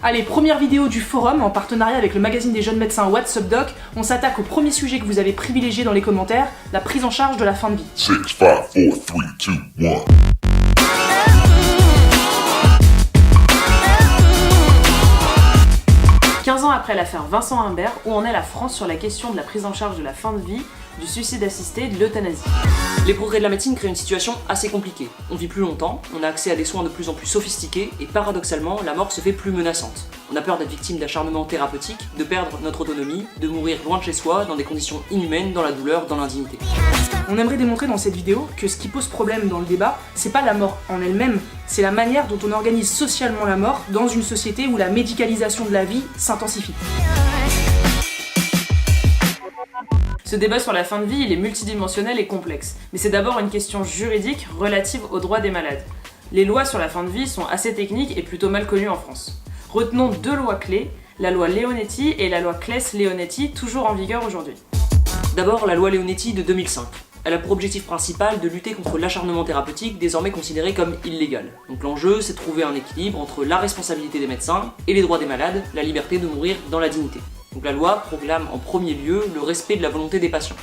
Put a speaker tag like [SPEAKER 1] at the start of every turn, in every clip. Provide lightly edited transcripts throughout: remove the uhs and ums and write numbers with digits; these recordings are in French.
[SPEAKER 1] Allez, première vidéo du forum en partenariat avec le magazine des jeunes médecins What's Up Doc. On s'attaque au premier sujet que vous avez privilégié dans les commentaires, la prise en charge de la fin de vie.
[SPEAKER 2] 6, 5, 4, 3, 2, 1.
[SPEAKER 3] 15 ans après l'affaire Vincent Humbert, où en est la France sur la question de la prise en charge de la fin de vie, du suicide assisté et de l'euthanasie?
[SPEAKER 4] Les progrès de la médecine créent une situation assez compliquée. On vit plus longtemps, on a accès à des soins de plus en plus sophistiqués et paradoxalement, la mort se fait plus menaçante. On a peur d'être victime d'acharnement thérapeutique, de perdre notre autonomie, de mourir loin de chez soi, dans des conditions inhumaines, dans la douleur, dans l'indignité.
[SPEAKER 1] On aimerait démontrer dans cette vidéo que ce qui pose problème dans le débat, c'est pas la mort en elle-même, c'est la manière dont on organise socialement la mort dans une société où la médicalisation de la vie s'intensifie.
[SPEAKER 3] Ce débat sur la fin de vie, il est multidimensionnel et complexe, mais c'est d'abord une question juridique relative aux droits des malades. Les lois sur la fin de vie sont assez techniques et plutôt mal connues en France. Retenons deux lois clés, la loi Leonetti et la loi Claes-Leonetti, toujours en vigueur aujourd'hui.
[SPEAKER 4] D'abord, la loi Leonetti de 2005. Elle a pour objectif principal de lutter contre l'acharnement thérapeutique désormais considéré comme illégal. Donc l'enjeu, c'est de trouver un équilibre entre la responsabilité des médecins et les droits des malades, la liberté de mourir dans la dignité. Donc la loi proclame en premier lieu le respect de la volonté des patients.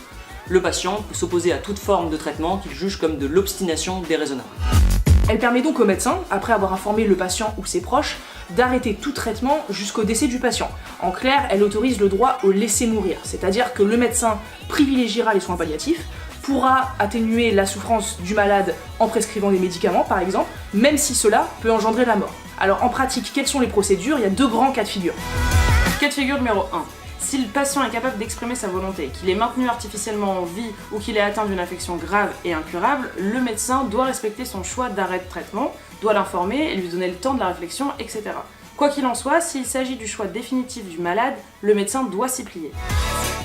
[SPEAKER 4] Le patient peut s'opposer à toute forme de traitement qu'il juge comme de l'obstination déraisonnable.
[SPEAKER 1] Elle permet donc au médecin, après avoir informé le patient ou ses proches, d'arrêter tout traitement jusqu'au décès du patient. En clair, elle autorise le droit au laisser mourir, c'est-à-dire que le médecin privilégiera les soins palliatifs, pourra atténuer la souffrance du malade en prescrivant des médicaments par exemple, même si cela peut engendrer la mort. Alors en pratique, quelles sont les procédures? Il y a deux grands cas de figure.
[SPEAKER 3] Cas de figure numéro 1. Si le patient est capable d'exprimer sa volonté, qu'il est maintenu artificiellement en vie ou qu'il est atteint d'une infection grave et incurable, le médecin doit respecter son choix d'arrêt de traitement, doit l'informer et lui donner le temps de la réflexion, etc. Quoi qu'il en soit, s'il s'agit du choix définitif du malade, le médecin doit s'y plier.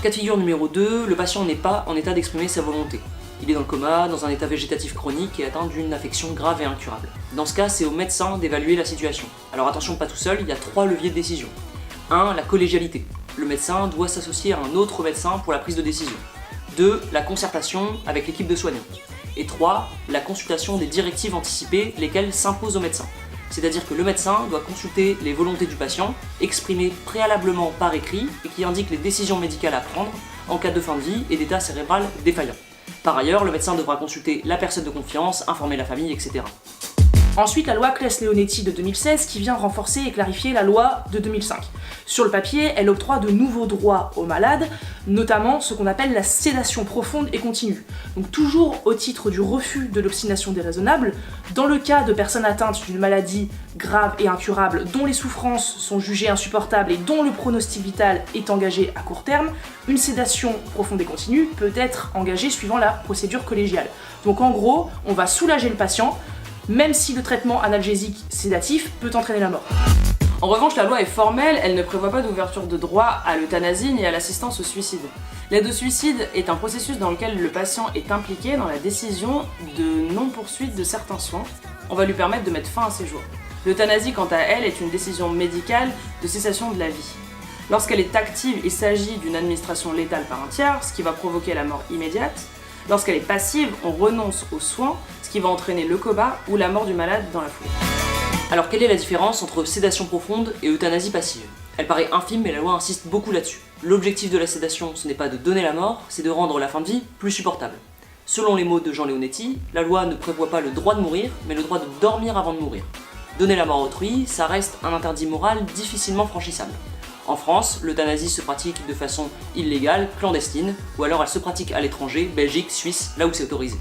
[SPEAKER 4] Cas de figure numéro 2, le patient n'est pas en état d'exprimer sa volonté. Il est dans le coma, dans un état végétatif chronique et atteint d'une affection grave et incurable. Dans ce cas, c'est au médecin d'évaluer la situation. Alors attention, pas tout seul, il y a 3 leviers de décision. 1. La collégialité. Le médecin doit s'associer à un autre médecin pour la prise de décision. 2. La concertation avec l'équipe de soignants. Et 3. La consultation des directives anticipées, lesquelles s'imposent au médecin. C'est-à-dire que le médecin doit consulter les volontés du patient, exprimées préalablement par écrit et qui indiquent les décisions médicales à prendre en cas de fin de vie et d'état cérébral défaillant. Par ailleurs, le médecin devra consulter la personne de confiance, informer la famille, etc.
[SPEAKER 1] Ensuite, la loi Claes-Leonetti de 2016 qui vient renforcer et clarifier la loi de 2005. Sur le papier, elle octroie de nouveaux droits aux malades, notamment ce qu'on appelle la sédation profonde et continue. Donc toujours au titre du refus de l'obstination déraisonnable, dans le cas de personnes atteintes d'une maladie grave et incurable dont les souffrances sont jugées insupportables et dont le pronostic vital est engagé à court terme, une sédation profonde et continue peut être engagée suivant la procédure collégiale. Donc en gros, on va soulager le patient, même si le traitement analgésique sédatif peut entraîner la mort.
[SPEAKER 3] En revanche, la loi est formelle, elle ne prévoit pas d'ouverture de droit à l'euthanasie ni à l'assistance au suicide. L'aide au suicide est un processus dans lequel le patient est impliqué dans la décision de non-poursuite de certains soins. On va lui permettre de mettre fin à ses jours. L'euthanasie, quant à elle, est une décision médicale de cessation de la vie. Lorsqu'elle est active, il s'agit d'une administration létale par un tiers, ce qui va provoquer la mort immédiate. Lorsqu'elle est passive, on renonce aux soins, ce qui va entraîner le coma ou la mort du malade dans la foulée.
[SPEAKER 4] Alors quelle est la différence entre sédation profonde et euthanasie passive? Elle paraît infime mais la loi insiste beaucoup là-dessus. L'objectif de la sédation, ce n'est pas de donner la mort, c'est de rendre la fin de vie plus supportable. Selon les mots de Jean Leonetti, la loi ne prévoit pas le droit de mourir, mais le droit de dormir avant de mourir. Donner la mort à autrui, ça reste un interdit moral difficilement franchissable. En France, l'euthanasie se pratique de façon illégale, clandestine, ou alors elle se pratique à l'étranger, Belgique, Suisse, là où c'est autorisé.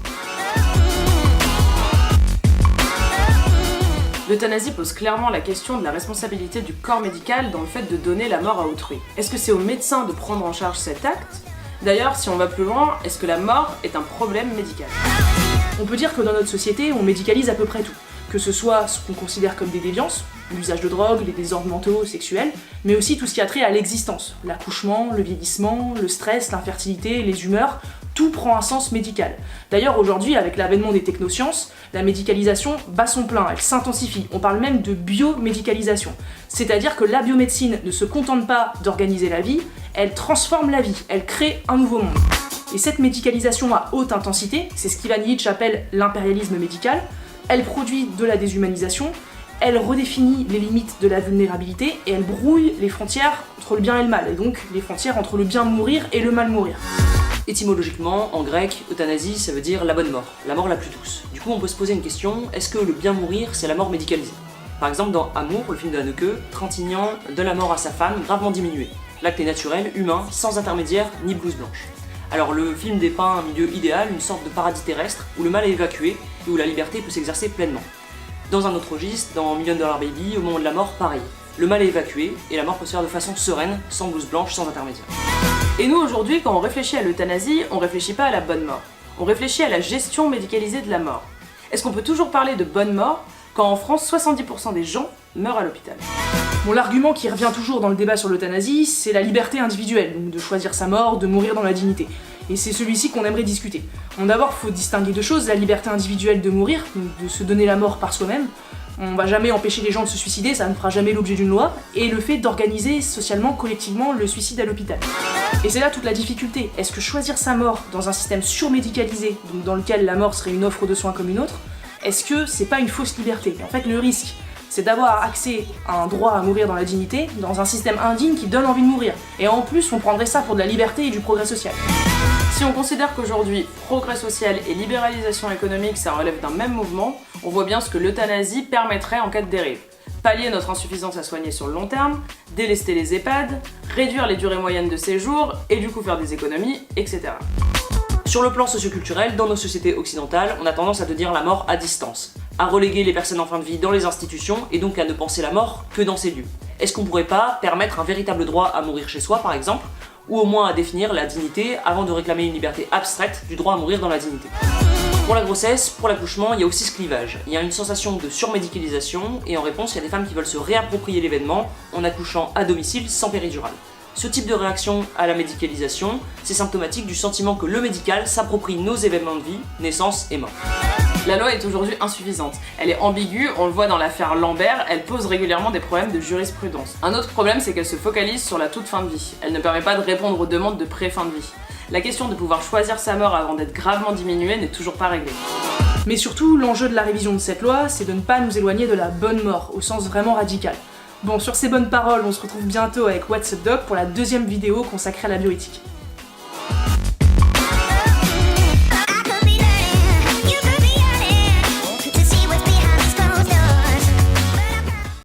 [SPEAKER 3] L'euthanasie pose clairement la question de la responsabilité du corps médical dans le fait de donner la mort à autrui. Est-ce que c'est au médecin de prendre en charge cet acte? D'ailleurs, si on va plus loin, est-ce que la mort est un problème médical?
[SPEAKER 1] On peut dire que dans notre société, on médicalise à peu près tout. Que ce soit ce qu'on considère comme des déviances, l'usage de drogue, les désordres mentaux, sexuels, mais aussi tout ce qui a trait à l'existence. L'accouchement, le vieillissement, le stress, l'infertilité, les humeurs, tout prend un sens médical. D'ailleurs aujourd'hui, avec l'avènement des technosciences, la médicalisation bat son plein, elle s'intensifie. On parle même de biomédicalisation. C'est-à-dire que la biomédecine ne se contente pas d'organiser la vie, elle transforme la vie, elle crée un nouveau monde. Et cette médicalisation à haute intensité, c'est ce qu'Ivan Illich appelle l'impérialisme médical, elle produit de la déshumanisation, elle redéfinit les limites de la vulnérabilité et elle brouille les frontières entre le bien et le mal, et donc les frontières entre le bien mourir et le mal mourir.
[SPEAKER 4] Étymologiquement, en grec, euthanasie, ça veut dire la bonne mort, la mort la plus douce. Du coup, on peut se poser une question, est-ce que le bien mourir, c'est la mort médicalisée? Par exemple, dans Amour, le film de Haneke, Trintignant donne la mort à sa femme, gravement diminuée. L'acte est naturel, humain, sans intermédiaire ni blouse blanche. Alors le film dépeint un milieu idéal, une sorte de paradis terrestre, où le mal est évacué et où la liberté peut s'exercer pleinement. Dans un autre registre, dans $1 Million Baby, au moment de la mort, pareil. Le mal est évacué et la mort peut se faire de façon sereine, sans blouse blanche, sans intermédiaire.
[SPEAKER 3] Et nous aujourd'hui, quand on réfléchit à l'euthanasie, on réfléchit pas à la bonne mort. On réfléchit à la gestion médicalisée de la mort. Est-ce qu'on peut toujours parler de bonne mort quand en France 70% des gens meurent à l'hôpital?
[SPEAKER 1] Bon, l'argument qui revient toujours dans le débat sur l'euthanasie, c'est la liberté individuelle, donc de choisir sa mort, de mourir dans la dignité. Et c'est celui-ci qu'on aimerait discuter. Bon, d'abord, faut distinguer deux choses, la liberté individuelle de mourir, donc de se donner la mort par soi-même. On va jamais empêcher les gens de se suicider, ça ne fera jamais l'objet d'une loi, et le fait d'organiser socialement, collectivement, le suicide à l'hôpital. Et c'est là toute la difficulté. Est-ce que choisir sa mort dans un système surmédicalisé, donc dans lequel la mort serait une offre de soins comme une autre, est-ce que c'est pas une fausse liberté? En fait, le risque, c'est d'avoir accès à un droit à mourir dans la dignité, dans un système indigne qui donne envie de mourir. Et en plus, on prendrait ça pour de la liberté et du progrès social.
[SPEAKER 3] Si on considère qu'aujourd'hui, progrès social et libéralisation économique, ça relève d'un même mouvement, on voit bien ce que l'euthanasie permettrait en cas de dérive. Pallier notre insuffisance à soigner sur le long terme, délester les EHPAD, réduire les durées moyennes de séjour et du coup faire des économies, etc.
[SPEAKER 4] Sur le plan socioculturel, dans nos sociétés occidentales, on a tendance à tenir la mort à distance, à reléguer les personnes en fin de vie dans les institutions et donc à ne penser la mort que dans ces lieux. Est-ce qu'on pourrait pas permettre un véritable droit à mourir chez soi par exemple, ou au moins à définir la dignité avant de réclamer une liberté abstraite du droit à mourir dans la dignité? Pour la grossesse, pour l'accouchement, il y a aussi ce clivage. Il y a une sensation de surmédicalisation et en réponse, il y a des femmes qui veulent se réapproprier l'événement en accouchant à domicile sans péridurale. Ce type de réaction à la médicalisation, c'est symptomatique du sentiment que le médical s'approprie nos événements de vie, naissance et mort.
[SPEAKER 3] La loi est aujourd'hui insuffisante. Elle est ambiguë, on le voit dans l'affaire Lambert, elle pose régulièrement des problèmes de jurisprudence. Un autre problème, c'est qu'elle se focalise sur la toute fin de vie. Elle ne permet pas de répondre aux demandes de pré-fin de vie. La question de pouvoir choisir sa mort avant d'être gravement diminuée n'est toujours pas réglée.
[SPEAKER 1] Mais surtout, l'enjeu de la révision de cette loi, c'est de ne pas nous éloigner de la bonne mort, au sens vraiment radical. Bon, sur ces bonnes paroles, on se retrouve bientôt avec What's Up Doc pour la deuxième vidéo consacrée à la bioéthique.